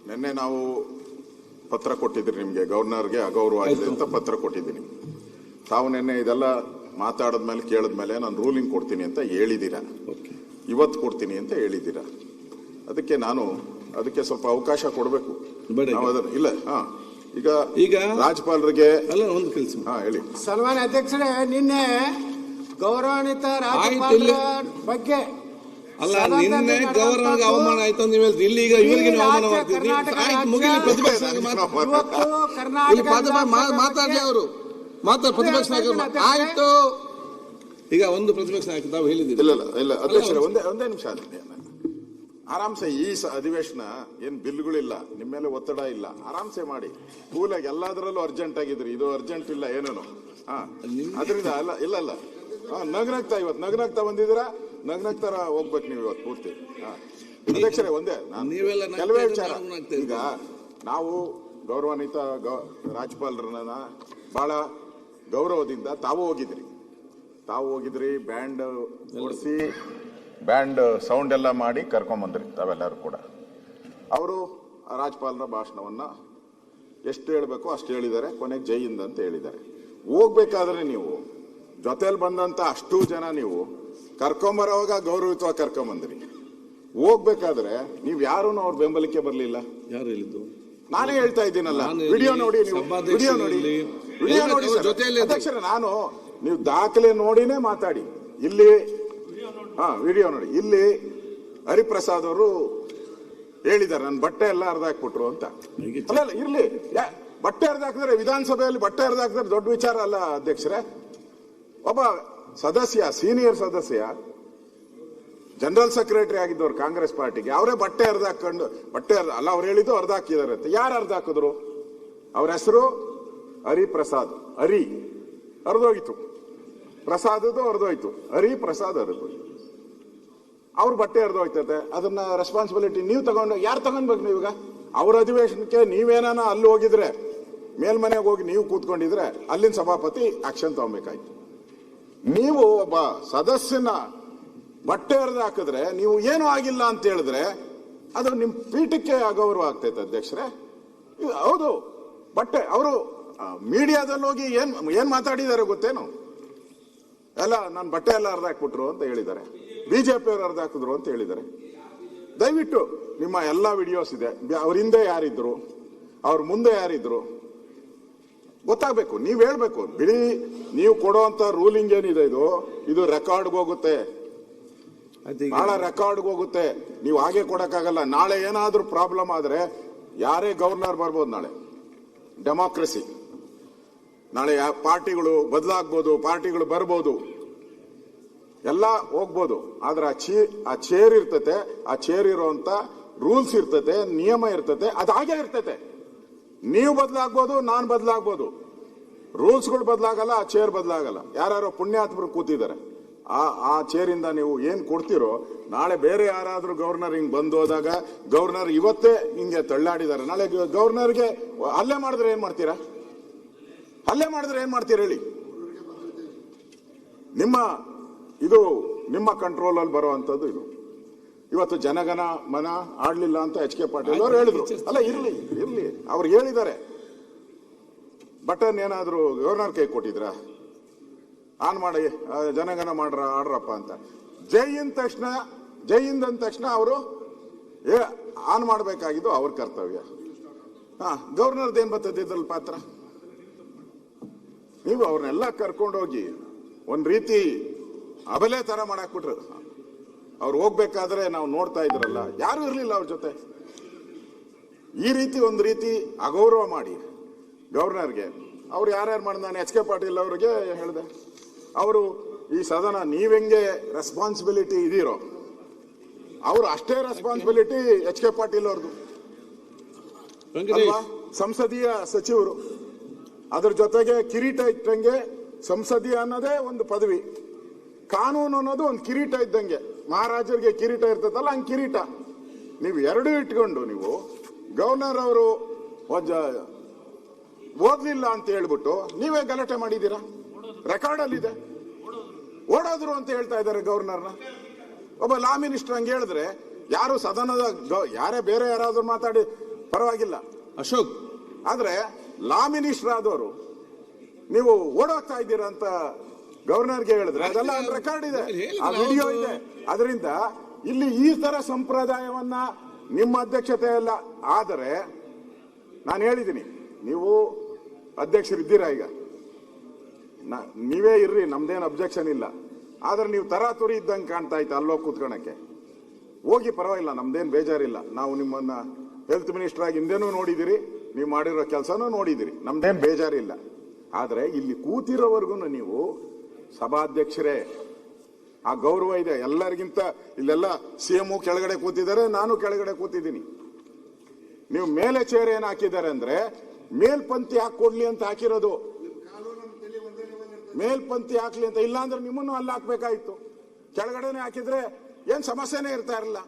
ನಿನ್ನೆ ನಾವು ಪತ್ರ ಕೊಟ್ಟಿದ್ರಿ ನಿಮಗೆ, ಗವರ್ನರ್ಗೆ ಅಗೌರವ ಆಗಿದೆ ಅಂತ ಪತ್ರ ಕೊಟ್ಟಿದ್ದೀನಿ. ತಾವು ನಿನ್ನೆ ಇದೆಲ್ಲ ಮಾತಾಡಿದ್ಮೇಲೆ ಕೇಳಿದ್ಮೇಲೆ ನಾನು ರೂಲಿಂಗ್ ಕೊಡ್ತೀನಿ ಅಂತ ಹೇಳಿದ್ದೀರಾ, ಇವತ್ತು ಕೊಡ್ತೀನಿ ಅಂತ ಹೇಳಿದ್ದೀರಾ. ಅದಕ್ಕೆ ಸ್ವಲ್ಪ ಅವಕಾಶ ಕೊಡಬೇಕು. ಇಲ್ಲ ಈಗ ರಾಜ್ಯಪಾಲರಿಗೆ ಒಂದು ಕೆಲಸ ಹೇಳಿ. ಸನ್ಮಾನ್ಯ ಅಧ್ಯಕ್ಷರೇ, ನಿನ್ನೆ ಗೌರವಾನ್ವಿತ ರಾಜ್ಯಪಾಲರ ಬಗ್ಗೆ ನಿನ್ನೆ ಗವರ್ನರ್ಗೆ ಅವಮಾನ ಆಯ್ತು ಅಂತ ನೀವು ಇಲ್ಲಿ ಈಗ ಇವರಿಗೆ ಅವಮಾನ ಮಾತಾಡ್ಲಿ ಅವರು ಪ್ರತಿಪಕ್ಷ ನಾಯಕರು ಆಯ್ತು. ಈಗ ಒಂದು ಪ್ರತಿಪಕ್ಷ ನಾಯಕ ತಾವು ಹೇಳಿದ್ದೀರಿ. ಇಲ್ಲ ಅಧ್ಯಕ್ಷರೇ, ಒಂದೇ ನಿಮಿಷ. ಆರಾಮ್ಸೆ ಈ ಅಧಿವೇಶನ ಏನ್ ಬಿಲ್ಗಳಿಲ್ಲ, ನಿಮ್ಮ ಮೇಲೆ ಒತ್ತಡ ಇಲ್ಲ, ಆರಾಮ್ಸೆ ಮಾಡಿ ಕೂಲಾಗಿ. ಎಲ್ಲದರಲ್ಲೂ ಅರ್ಜೆಂಟ್ ಆಗಿದ್ರಿ, ಇದು ಅರ್ಜೆಂಟ್ ಇಲ್ಲ ಏನೇನು. ಅದರಿಂದ ಇಲ್ಲ ನಗ್ನಗ್ತಾ ಇವತ್ತು ನಗ್ನಗ್ತಾ ಬಂದಿದ್ದೀರಾ, ನಗ್ನಗ್ತಾರ ಹೋಗ್ಬೇಕು ನೀವು ಇವತ್ತು ಪೂರ್ತಿ. ಅಧ್ಯಕ್ಷರೇ, ಒಂದೇ ಕೆಲವೇ ವಿಚಾರ. ಈಗ ನಾವು ಗೌರವಾನ್ವಿತ ರಾಜ್ಯಪಾಲರನ್ನ ಬಹಳ ಗೌರವದಿಂದ ತಾವು ಹೋಗಿದ್ರಿ, ಬ್ಯಾಂಡ್ ಓಡಿಸಿ ಬ್ಯಾಂಡ್ ಸೌಂಡ್ ಎಲ್ಲ ಮಾಡಿ ಕರ್ಕೊಂಬಂದ್ರಿ ತಾವೆಲ್ಲರೂ ಕೂಡ. ಅವರು ರಾಜ್ಯಪಾಲರ ಭಾಷಣವನ್ನ ಎಷ್ಟು ಹೇಳಬೇಕು ಅಷ್ಟು ಹೇಳಿದ್ದಾರೆ, ಕೊನೆಗೆ ಜೈ ಹಿಂದ್ ಅಂತ ಹೇಳಿದ್ದಾರೆ. ಹೋಗ್ಬೇಕಾದ್ರೆ ನೀವು ಜೊತೆಲಿ ಬಂದಂತ ಅಷ್ಟು ಜನ ನೀವು ಕರ್ಕೊಂಬರೋವಾಗ ಗೌರವಿತವಾಗಿ ಕರ್ಕೊಂಬಂದ್ರಿ. ಹೋಗ್ಬೇಕಾದ್ರೆ ನೀವ್ ಯಾರು ಅವ್ರ ಬೆಂಬಲಕ್ಕೆ ಬರ್ಲಿಲ್ಲ. ಯಾರು ಹೇಳಿದ್ದು? ನಾನೇ ಹೇಳ್ತಾ ಇದ್ದೀನಲ್ಲ, ವಿಡಿಯೋ ನೋಡಿ, ವಿಡಿಯೋ ನೋಡಿ ಅಧ್ಯಕ್ಷರೇ. ನೀವು ದಾಖಲೆ ನೋಡಿನೇ ಮಾತಾಡಿ. ಇಲ್ಲಿ ವಿಡಿಯೋ ನೋಡಿ. ಇಲ್ಲಿ ಹರಿಪ್ರಸಾದ್ ಅವರು ಹೇಳಿದ್ದಾರೆ, ನನ್ನ ಬಟ್ಟೆ ಎಲ್ಲ ಹರಿದಾಕ್ಬಿಟ್ರು ಅಂತ. ಅಲ್ಲ ಇರ್ಲಿ, ಬಟ್ಟೆ ಹರಿದಾಕಿದ್ರೆ ವಿಧಾನಸಭೆಯಲ್ಲಿ ಬಟ್ಟೆ ಹರಿದಾಕಿದ್ರೆ ದೊಡ್ಡ ವಿಚಾರ ಅಲ್ಲ ಅಧ್ಯಕ್ಷರೇ. ಒಬ್ಬ ಸದಸ್ಯ, ಸೀನಿಯರ್ ಸದಸ್ಯ, ಜನರಲ್ ಸೆಕ್ರೆಟರಿ ಆಗಿದ್ದವ್ರು ಕಾಂಗ್ರೆಸ್ ಪಾರ್ಟಿಗೆ, ಅವರೇ ಬಟ್ಟೆ ಹರಿದಾಕೊಂಡು ಅಲ್ಲ ಅವ್ರು ಹೇಳಿದ್ದು ಹರಿದಾಕಿದಾರೆ ಅಂತ. ಯಾರು ಹರಿದಾಕಿದ್ರು? ಅವ್ರ ಹೆಸರು ಹರಿಪ್ರಸಾದ್. ಹರಿದೋಯ್ತು, ಪ್ರಸಾದದ್ದು ಹರಿದೋಯ್ತು, ಹರಿಪ್ರಸಾದ್ ಹರಿದೋಯ್ತು. ಅವ್ರ ಬಟ್ಟೆ ಹರಿದೋಯ್ತದೆ. ಅದನ್ನ ರೆಸ್ಪಾನ್ಸಿಬಿಲಿಟಿ ನೀವು ತಗೊಂಡು ಯಾರು ತಗೊಂಡ್ಬೇಕು? ನೀವೀಗ ಅವ್ರ ಅಧಿವೇಶನಕ್ಕೆ ನೀವೇನಾನ ಅಲ್ಲಿ ಹೋಗಿದ್ರೆ, ಮೇಲ್ಮನೆಗೆ ಹೋಗಿ ನೀವು ಕೂತ್ಕೊಂಡಿದ್ರೆ ಅಲ್ಲಿನ ಸಭಾಪತಿ ಆಕ್ಷನ್ ತಗೊಬೇಕಾಯ್ತು. ನೀವು ಒಬ್ಬ ಸದಸ್ಯನ ಬಟ್ಟೆ ಹರಿದು ಹಾಕಿದ್ರೆ, ನೀವು ಏನೂ ಆಗಿಲ್ಲ ಅಂತ ಹೇಳಿದ್ರೆ ಅದು ನಿಮ್ ಪೀಠಕ್ಕೆ ಅಗೌರವ ಆಗ್ತೈತೆ ಅಧ್ಯಕ್ಷರೇ. ಹೌದು, ಬಟ್ಟೆ ಅವರು ಮೀಡಿಯಾದಲ್ಲಿ ಹೋಗಿ ಏನ್ ಮಾತಾಡಿದ್ದಾರೆ ಗೊತ್ತೇನು? ಎಲ್ಲ ನನ್ನ ಬಟ್ಟೆ ಎಲ್ಲ ಹರಿದಾಕ್ಬಿಟ್ರು ಅಂತ ಹೇಳಿದ್ದಾರೆ, ಬಿಜೆಪಿ ಅವರು ಹರಿದಾಕಿದ್ರು ಅಂತ ಹೇಳಿದ್ದಾರೆ. ದಯವಿಟ್ಟು ನಿಮ್ಮ ಎಲ್ಲಾ ವಿಡಿಯೋಸ್ ಇದೆ, ಅವ್ರ ಹಿಂದೆ ಯಾರಿದ್ರು, ಅವ್ರ ಮುಂದೆ ಯಾರಿದ್ರು ಗೊತ್ತಾಗಬೇಕು. ನೀವ್ ಹೇಳ್ಬೇಕು. ಬಿಡಿ, ನೀವು ಕೊಡುವಂತ ರೂಲಿಂಗ್ ಏನಿದೆ ಇದು ರೆಕಾರ್ಡ್ಗೆ ಹೋಗುತ್ತೆ, ಬಹಳ ರೆಕಾರ್ಡ್ಗೆ ಹೋಗುತ್ತೆ. ನೀವು ಹಾಗೆ ಕೊಡಕ್ಕಾಗಲ್ಲ. ನಾಳೆ ಏನಾದ್ರೂ ಪ್ರಾಬ್ಲಮ್ ಆದ್ರೆ ಯಾರೇ ಗವರ್ನರ್ ಬರ್ಬೋದು. ನಾಳೆ ಡೆಮಾಕ್ರಸಿ, ನಾಳೆ ಪಾರ್ಟಿಗಳು ಬದಲಾಗ್ಬೋದು, ಪಾರ್ಟಿಗಳು ಬರ್ಬೋದು, ಎಲ್ಲ ಹೋಗ್ಬೋದು. ಆದ್ರೆ ಆ ಚೇರ್ ಇರ್ತತೆ, ಆ ಚೇರ್ ಇರುವಂತ ರೂಲ್ಸ್ ಇರ್ತತೆ, ನಿಯಮ ಇರ್ತತೆ, ಅದು ಹಾಗೆ ಇರ್ತತೆ. ನೀವು ಬದಲಾಗ್ಬೋದು, ನಾನು ಬದಲಾಗ್ಬೋದು, ರೂಲ್ಸ್ಗಳು ಬದಲಾಗಲ್ಲ, ಆ ಚೇರ್ ಬದಲಾಗಲ್ಲ. ಯಾರು ಪುಣ್ಯಾತ್ಮರು ಕೂತಿದ್ದಾರೆ, ಆ ಚೇರಿಂದ ನೀವು ಏನ್ ಕೊಡ್ತಿರೋ, ನಾಳೆ ಬೇರೆ ಯಾರಾದ್ರೂ ಗವರ್ನರ್ ಹಿಂಗ್ ಬಂದು ಹೋದಾಗ, ಗವರ್ನರ್ ಇವತ್ತೇ ಹಿಂಗೆ ತಳ್ಳಾಡಿದ್ದಾರೆ, ನಾಳೆ ಗವರ್ನರ್ಗೆ ಹಲ್ಲೆ ಮಾಡಿದ್ರೆ ಏನ್ ಮಾಡ್ತೀರಾ? ಹಲ್ಲೆ ಮಾಡಿದ್ರೆ ಏನ್ ಮಾಡ್ತೀರಾ ಹೇಳಿ? ನಿಮ್ಮ ಕಂಟ್ರೋಲ್ ಅಲ್ಲಿ ಬರುವಂತದ್ದು ಇದು. ಇವತ್ತು ಜನಗಣ ಮನ ಆಡ್ಲಿಲ್ಲ ಅಂತ ಎಚ್ ಕೆ ಪಾಟೀಲ್ ಅವರು ಹೇಳಿದ್ರು. ಅಲ್ಲ ಇರ್ಲಿ, ಅವ್ರು ಹೇಳಿದ್ದಾರೆ. ಬಟನ್ ಏನಾದ್ರು ಗವರ್ನರ್ ಕೈ ಕೊಟ್ಟಿದ್ರ? ಆನ್ ಮಾಡಿ ಜನಗಣ ಆಡ್ರಪ್ಪ ಅಂತ. ಜೈ ಹಿಂದ್ ಅಂದ ತಕ್ಷಣ ಅವರು ಆನ್ ಮಾಡಬೇಕಾಗಿದ್ದು ಅವ್ರ ಕರ್ತವ್ಯ. ಗವರ್ನರ್ದು ಏನ್ ಬರ್ತದೆ ಇದ್ರಲ್ಲಿ ಪಾತ್ರ? ನೀವು ಅವ್ರನ್ನೆಲ್ಲ ಕರ್ಕೊಂಡೋಗಿ ಒಂದ್ ರೀತಿ ಅಬಲೆ ತರ ಮಾಡಾಕ್ಬಿಟ್ರು. ಅವ್ರು ಹೋಗ್ಬೇಕಾದ್ರೆ ನಾವು ನೋಡ್ತಾ ಇದ್ರಲ್ಲ, ಯಾರು ಇರ್ಲಿಲ್ಲ ಅವ್ರ ಜೊತೆ. ಈ ರೀತಿ ಒಂದು ರೀತಿ ಅಗೌರವ ಮಾಡಿ ಗವರ್ನರ್ಗೆ ಅವ್ರು ಯಾರ್ಯಾರು ಮಾಡಿ, ನಾನು ಎಚ್ ಕೆ ಪಾಟೀಲ್ ಅವ್ರಿಗೆ ಹೇಳಿದೆ, ಅವರು ಈ ಸದನ ನೀವೆಂಗೆ ರೆಸ್ಪಾನ್ಸಿಬಿಲಿಟಿ ಇದೀರೋ ಅವ್ರು ಅಷ್ಟೇ ರೆಸ್ಪಾನ್ಸಿಬಿಲಿಟಿ ಎಚ್ ಕೆ ಪಾಟೀಲ್ ಅವ್ರದ್ದು ಅಲ್ವಾ? ಸಂಸದೀಯ ಸಚಿವರು, ಅದ್ರ ಜೊತೆಗೆ ಕಿರೀಟ ಇಟ್ಟಂಗೆ ಸಂಸದೀಯ ಅನ್ನೋದೇ ಒಂದು ಪದವಿ, ಕಾನೂನು ಅನ್ನೋದು ಒಂದು ಕಿರೀಟ ಇದ್ದಂಗೆ. ಮಹಾರಾಜರಿಗೆ ಕಿರೀಟ ಇರ್ತದಲ್ಲ, ಹಂಗೆ ಕಿರೀಟ. ನೀವು ಎರಡೂ ಇಟ್ಕೊಂಡು ನೀವು ಗವರ್ನರ್ ಅವರು ಓದ್ಲಿಲ್ಲ ಅಂತ ಹೇಳ್ಬಿಟ್ಟು ನೀವೇ ಗಲಾಟೆ ಮಾಡಿದ್ದೀರಾ. ರೆಕಾರ್ಡ್ ಅಲ್ಲಿ ಇದೆ, ಓಡೋದ್ರು ಅಂತ ಹೇಳ್ತಾ ಇದ್ದಾರೆ ಗವರ್ನರ್ನ. ಒಬ್ಬ ಲಾ ಮಿನಿಸ್ಟರ್ ಹಂಗೆ ಹೇಳಿದ್ರೆ ಯಾರು ಸದನದ ಯಾರೇ ಬೇರೆ ಯಾರಾದ್ರೂ ಮಾತಾಡಿ ಪರವಾಗಿಲ್ಲ. ಅಶೋಕ್, ಆದ್ರೆ ಲಾ ಮಿನಿಸ್ಟರ್ ಆದವರು ನೀವು ಓಡೋಗ್ತಾ ಇದ್ದೀರಾ ಅಂತ ಗವರ್ನರ್ಗೆ ಹೇಳಿದ್ರೆ ಅದೆಲ್ಲ ರೆಕಾರ್ಡ್ ಇದೆ, ಆ ವಿಡಿಯೋ ಇದೆ. ಅದರಿಂದ ಇಲ್ಲಿ ಈ ತರ ಸಂಪ್ರದಾಯವನ್ನ ನಿಮ್ಮ ಅಧ್ಯಕ್ಷತೆ ಅಲ್ಲ. ಆದರೆ ನಾನು ಹೇಳಿದ್ದೀನಿ, ನೀವು ಅಧ್ಯಕ್ಷರಿದ್ದೀರಾ, ಈಗ ನೀವೇ ಇರ್ರಿ, ನಮ್ದೇನು ಅಬ್ಜೆಕ್ಷನ್ ಇಲ್ಲ. ಆದ್ರೆ ನೀವು ತರಾತುರಿ ಇದ್ದಂಗೆ ಕಾಣ್ತಾ ಇತ್ತು ಅಲ್ಲೋಗಿ ಕೂತ್ಕೊಳಕ್ಕೆ. ಹೋಗಿ, ಪರವಾಗಿಲ್ಲ, ನಮ್ದೇನು ಬೇಜಾರಿಲ್ಲ. ನಾವು ನಿಮ್ಮನ್ನ ಹೆಲ್ತ್ ಮಿನಿಸ್ಟರ್ ಆಗಿ ಹಿಂದೆನೂ ನೋಡಿದಿರಿ, ನೀವು ಮಾಡಿರೋ ಕೆಲಸನೂ ನೋಡಿದಿರಿ, ನಮ್ದೇನು ಬೇಜಾರಿಲ್ಲ. ಆದ್ರೆ ಇಲ್ಲಿ ಕೂತಿರೋವರೆಗೂ ನೀವು ಸಭಾಧ್ಯಕ್ಷರೇ, ಆ ಗೌರವ ಇದೆ ಎಲ್ಲರಿಗಿಂತ. ಇಲ್ಲೆಲ್ಲ CM ಕೆಳಗಡೆ ಕೂತಿದ್ದಾರೆ, ನಾನು ಕೆಳಗಡೆ ಕೂತಿದ್ದೀನಿ. ನೀವು ಮೇಲೆ ಚೇರ್ ಏನ್ ಹಾಕಿದ್ದಾರೆ ಅಂದ್ರೆ ಮೇಲ್ಪಂಕ್ತಿ ಹಾಕೊಡ್ಲಿ ಅಂತ ಹಾಕಿರೋದು. ಮೇಲ್ಪಂಕ್ತಿ ಹಾಕ್ಲಿ ಅಂತ, ಇಲ್ಲ ಅಂದ್ರೆ ನಿಮ್ಮನ್ನು ಅಲ್ಲಿ ಹಾಕ್ಬೇಕಾಯ್ತು. ಕೆಳಗಡೆನೆ ಹಾಕಿದ್ರೆ ಏನ್ ಸಮಸ್ಯೆನೇ ಇರ್ತಾ ಇರಲಿಲ್ಲ.